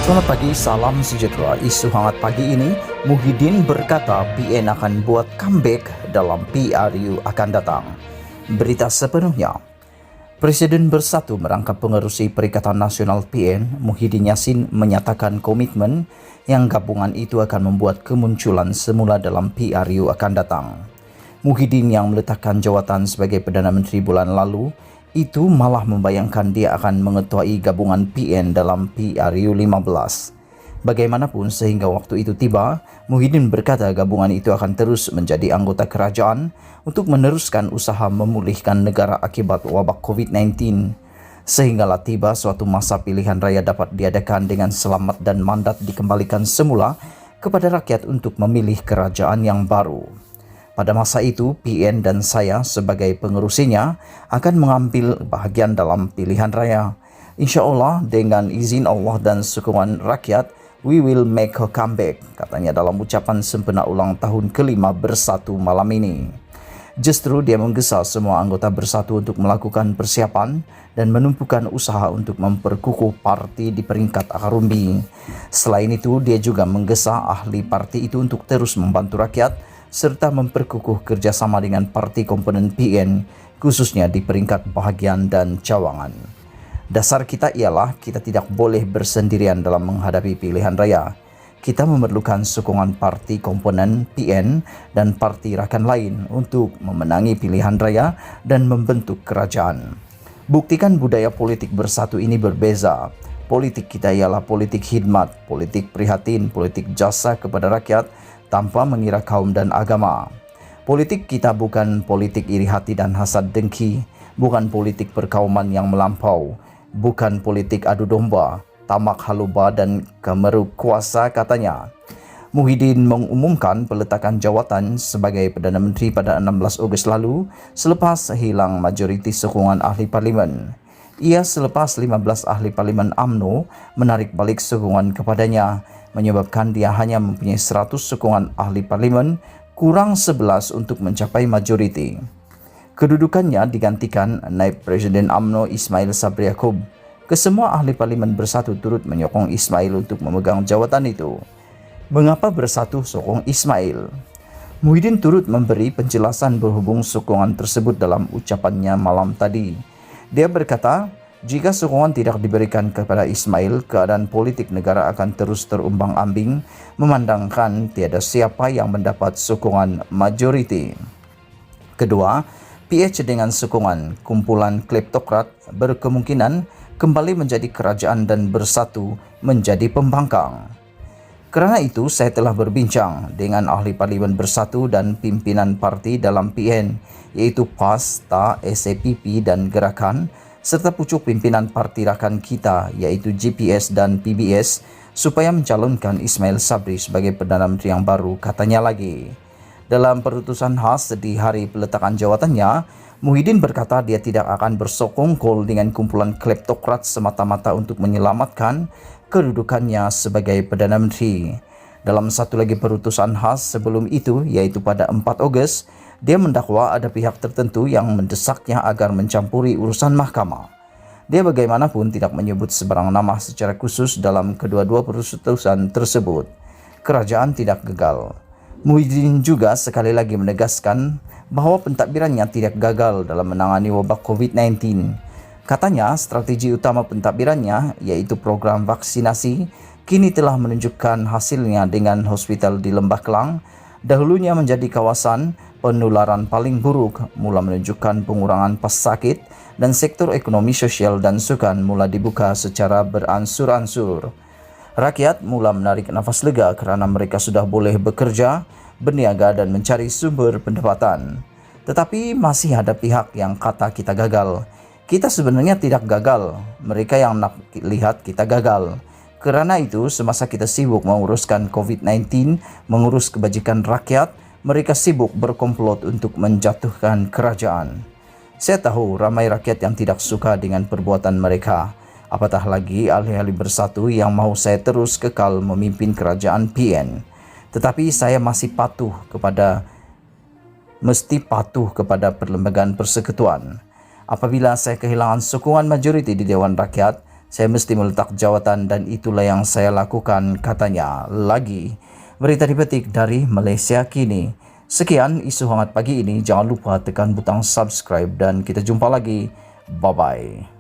Selamat pagi, salam sejahtera. Isu hangat pagi ini, Muhyiddin berkata PN akan buat comeback dalam PRU akan datang. Berita sepenuhnya. Presiden Bersatu merangkap pengerusi Perikatan Nasional PN, Muhyiddin Yassin menyatakan komitmen yang gabungan itu akan membuat kemunculan semula dalam PRU akan datang. Muhyiddin yang meletakkan jawatan sebagai Perdana Menteri bulan lalu, itu malah membayangkan dia akan mengetuai gabungan PN dalam PRU 15. Bagaimanapun sehingga waktu itu tiba, Muhyiddin berkata gabungan itu akan terus menjadi anggota kerajaan untuk meneruskan usaha memulihkan negara akibat wabak COVID-19. Sehinggalah tiba suatu masa pilihan raya dapat diadakan dengan selamat dan mandat dikembalikan semula kepada rakyat untuk memilih kerajaan yang baru. Pada masa itu, PN dan saya sebagai pengerusinya akan mengambil bahagian dalam pilihan raya. Insya Allah dengan izin Allah dan sokongan rakyat, we will make a comeback, katanya dalam ucapan sempena ulang tahun kelima Bersatu malam ini. Justru dia menggesa semua anggota Bersatu untuk melakukan persiapan dan menumpukan usaha untuk memperkukuh parti di peringkat akar umbi. Selain itu, dia juga menggesa ahli parti itu untuk terus membantu rakyat serta memperkukuh kerjasama dengan parti komponen PN, khususnya di peringkat bahagian dan cawangan. Dasar kita ialah kita tidak boleh bersendirian dalam menghadapi pilihan raya. Kita memerlukan sokongan parti komponen PN dan parti rakan lain untuk memenangi pilihan raya dan membentuk kerajaan. Buktikan budaya politik Bersatu ini berbeza. Politik kita ialah politik khidmat, politik prihatin, politik jasa kepada rakyat, tanpa mengira kaum dan agama. Politik kita bukan politik iri hati dan hasad dengki, bukan politik perkauman yang melampau, bukan politik adu domba, tamak haluba dan kemeru kuasa, katanya. Muhyiddin mengumumkan peletakan jawatan sebagai Perdana Menteri pada 16 Ogos lalu selepas hilang majoriti sokongan ahli parlimen. Ia selepas 15 ahli parlimen UMNO menarik balik sokongan kepadanya, menyebabkan dia hanya mempunyai 100 sokongan ahli parlimen, kurang 11 untuk mencapai majoriti. Kedudukannya digantikan Naib Presiden UMNO Ismail Sabri Yaakob. Kesemua ahli parlimen Bersatu turut menyokong Ismail untuk memegang jawatan itu. Mengapa Bersatu sokong Ismail? Muhyiddin turut memberi penjelasan berhubung sokongan tersebut dalam ucapannya malam tadi. Dia berkata, jika sokongan tidak diberikan kepada Ismail, keadaan politik negara akan terus terumbang-ambing, memandangkan tiada siapa yang mendapat sokongan majoriti. Kedua, PH dengan sokongan kumpulan kleptokrat berkemungkinan kembali menjadi kerajaan dan Bersatu menjadi pembangkang. Kerana itu, saya telah berbincang dengan ahli parlimen Bersatu dan pimpinan parti dalam PN, yaitu PAS, TA, SAPP dan Gerakan, serta pucuk pimpinan parti rakan kita yaitu GPS dan PBS supaya mencalonkan Ismail Sabri sebagai Perdana Menteri yang baru, katanya lagi. Dalam perutusan khas di hari peletakan jawatannya, Muhyiddin berkata dia tidak akan bersokongkol dengan kumpulan kleptokrat semata-mata untuk menyelamatkan kedudukannya sebagai Perdana Menteri. Dalam satu lagi perutusan khas sebelum itu, yaitu pada 4 Ogos, dia mendakwa ada pihak tertentu yang mendesaknya agar mencampuri urusan mahkamah. Dia bagaimanapun tidak menyebut sebarang nama secara khusus dalam kedua-dua perutusan tersebut. Kerajaan tidak gagal. Muhyiddin juga sekali lagi menegaskan bahwa pentadbirannya tidak gagal dalam menangani wabak COVID-19. Katanya strategi utama pentadbirannya yaitu program vaksinasi kini telah menunjukkan hasilnya dengan hospital di Lembah Kelang, dahulunya menjadi kawasan penularan paling buruk, mula menunjukkan pengurangan pas sakit dan sektor ekonomi sosial dan sukan mula dibuka secara beransur-ansur. Rakyat mula menarik nafas lega kerana mereka sudah boleh bekerja, berniaga dan mencari sumber pendapatan. Tetapi masih ada pihak yang kata kita gagal. Kita sebenarnya tidak gagal, mereka yang nak lihat kita gagal. Kerana itu, semasa kita sibuk menguruskan COVID-19, mengurus kebajikan rakyat, mereka sibuk berkomplot untuk menjatuhkan kerajaan. Saya tahu ramai rakyat yang tidak suka dengan perbuatan mereka. Apatah lagi ahli-ahli Bersatu yang mahu saya terus kekal memimpin kerajaan PN. Tetapi saya masih mesti patuh kepada perlembagaan persekutuan. Apabila saya kehilangan sokongan majoriti di Dewan Rakyat, Saya mesti meletak jawatan dan itulah yang saya lakukan, katanya lagi. Berita dipetik dari Malaysia Kini. Sekian isu hangat pagi ini. Jangan lupa tekan butang subscribe dan kita jumpa lagi. Bye-bye.